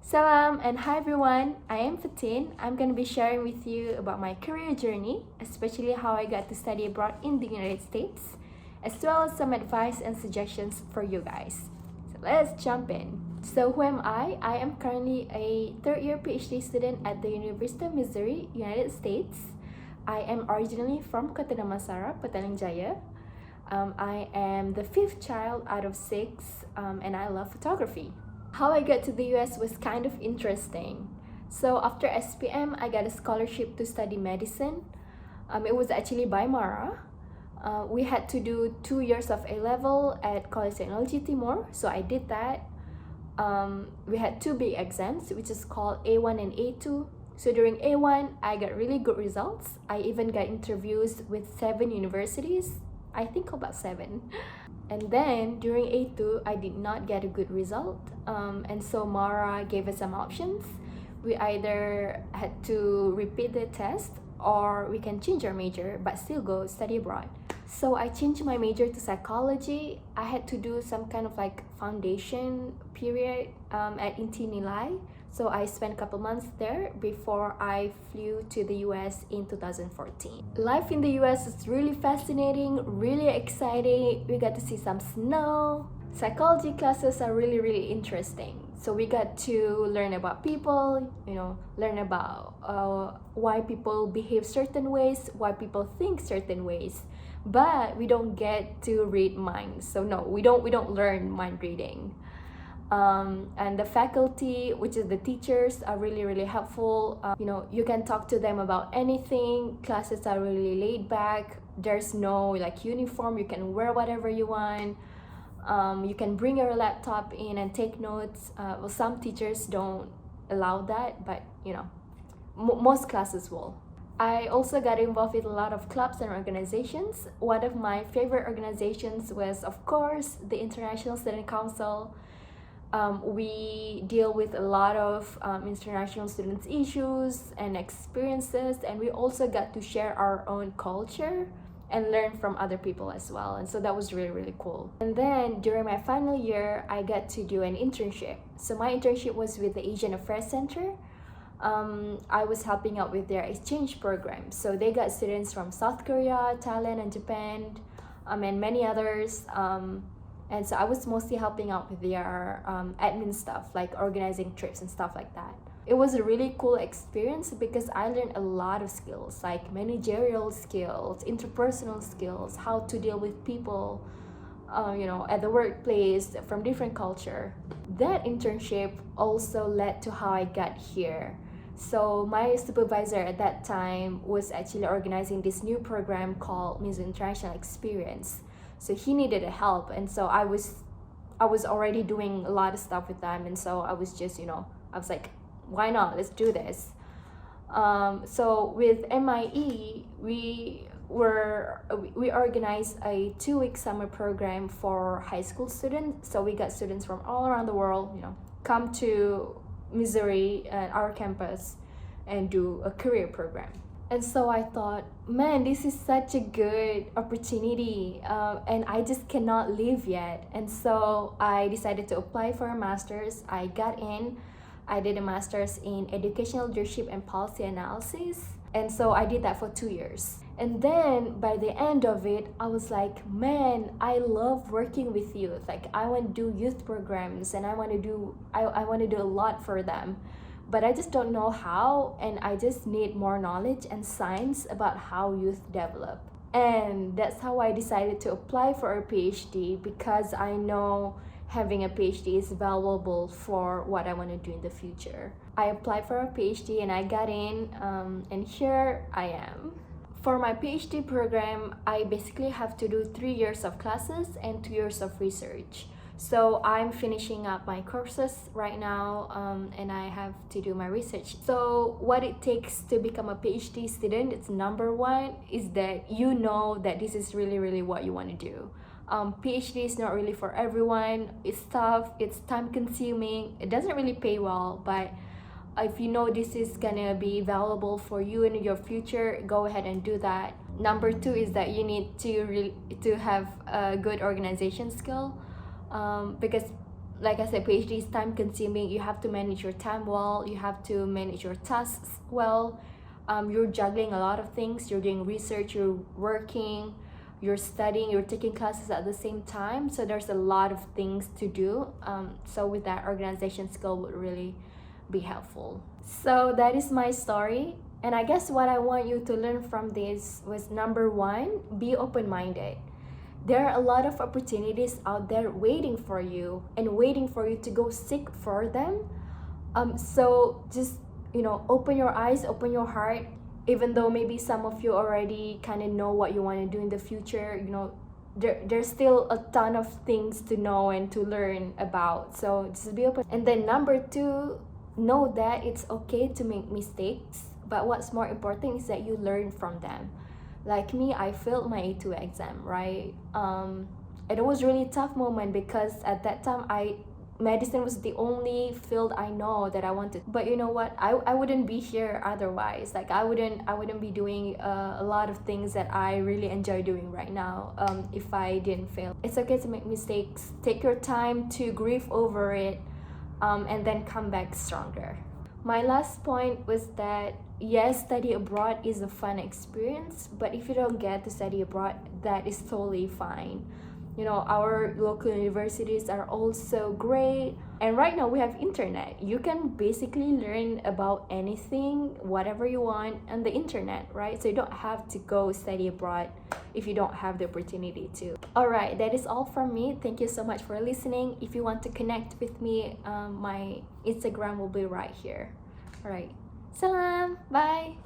Salam and hi everyone, I am Fatin. I'm going to be sharing with you about my career journey, especially how I got to study abroad in the United States, as well as some advice and suggestions for you guys. So let's jump in. So who am I? I am currently a third year PhD student at the University of Missouri, United States. I am originally from Kota Nazirah, Petaling Jaya. I am the fifth child out of six, and I love photography. How I got to the US was kind of interesting. So after SPM, I got a scholarship to study medicine. It was actually by Mara. We had to do 2 years of A-level at College Technology Timur, so I did that. We had two big exams, which is called A1 and A2. So during A1, I got really good results. I even got interviews with 7 universities. I think about 7. And then during A2, I did not get a good result. And so Mara gave us some options. We either had to repeat the test or we can change our major but still go study abroad. So I changed my major to psychology. I had to do some kind of like foundation period at Inti Nilai. So I spent a couple months there before I flew to the US in 2014. Life in the US is really fascinating, really exciting. We got to see some snow. Psychology classes are really interesting. So we got to learn about people, learn about why people behave certain ways, why people think certain ways. But we don't get to read minds. So no, we don't learn mind reading. And the faculty, which is the teachers, are really helpful. You can talk to them about anything. Classes are really laid back. There's no like uniform. You can wear whatever you want. You can bring your laptop in and take notes. Well, some teachers don't allow that, but most classes will. I also got involved with a lot of clubs and organizations. One of my favorite organizations was, of course, the International Student Council. We deal with a lot of international students' issues and experiences, and we also got to share our own culture and learn from other people as well. And so that was really cool. And then during my final year, I got to do an internship. So my internship was with the Asian Affairs Center. I was helping out with their exchange program. So they got students from South Korea, Thailand, and Japan, and many others. And so I was mostly helping out with their admin stuff, like organizing trips and stuff like that. It was a really cool experience because I learned a lot of skills, like managerial skills, interpersonal skills, how to deal with people, at the workplace from different culture. That internship also led to how I got here. So my supervisor at that time was actually organizing this new program called Miss International Experience. So he needed a help, and so I was already doing a lot of stuff with them, and so I was just, I was like, why not? Let's do this. So with MIE, we organized a 2-week summer program for high school students. So we got students from all around the world, come to Missouri and our campus and do a career program. And so I thought, man, this is such a good opportunity, and I just cannot leave yet. And so I decided to apply for a master's. I got in. I did a master's in educational leadership and policy analysis. And so I did that for 2 years. And then by the end of it, I was like, man, I love working with youth. Like, I want to do youth programs, and I want to do a lot for them. But I just don't know how, and I just need more knowledge and science about how youth develop. And that's how I decided to apply for a PhD, because I know having a PhD is valuable for what I want to do in the future. I applied for a PhD and I got in, and here I am. For my PhD program, I basically have to do 3 years of classes and 2 years of research. So I'm finishing up my courses right now, and I have to do my research. So what it takes to become a PhD student, it's number one, is that you know that this is really what you want to do. PhD is not really for everyone. It's tough, it's time consuming, it doesn't really pay well, but if you know this is gonna be valuable for you in your future, go ahead and do that. Number two is that you need to have a good organization skill, because like I said, PhD is time consuming. You have to manage your time well, you have to manage your tasks well. You're juggling a lot of things. You're doing research, you're working, you're studying, you're taking classes at the same time. So there's a lot of things to do. So with that, organization skill would really be helpful. So that is my story. And I guess what I want you to learn from this was, number one, be open-minded. There are a lot of opportunities out there waiting for you and waiting for you to go seek for them. So just, open your eyes, open your heart. Even though maybe some of you already kind of know what you want to do in the future, there's still a ton of things to know and to learn about. So just be open. And then number two, know that it's okay to make mistakes, but what's more important is that you learn from them. Like me, I failed my A2 exam, right? It was really tough moment because at that time medicine was the only field I know that I wanted. But you know what, I wouldn't be here otherwise. Like I wouldn't be doing a lot of things that I really enjoy doing right now if I didn't fail. It's okay to make mistakes. Take your time to grieve over it, and then come back stronger. My last point was that yes, study abroad is a fun experience, but if you don't get to study abroad, that is totally fine. Our local universities are also great, and right now we have internet. You can basically learn about anything, whatever you want on the internet, right? So you don't have to go study abroad if you don't have the opportunity to. Alright, that is all from me. Thank you so much for listening. If you want to connect with me, my Instagram will be right here. Alright, salam, bye.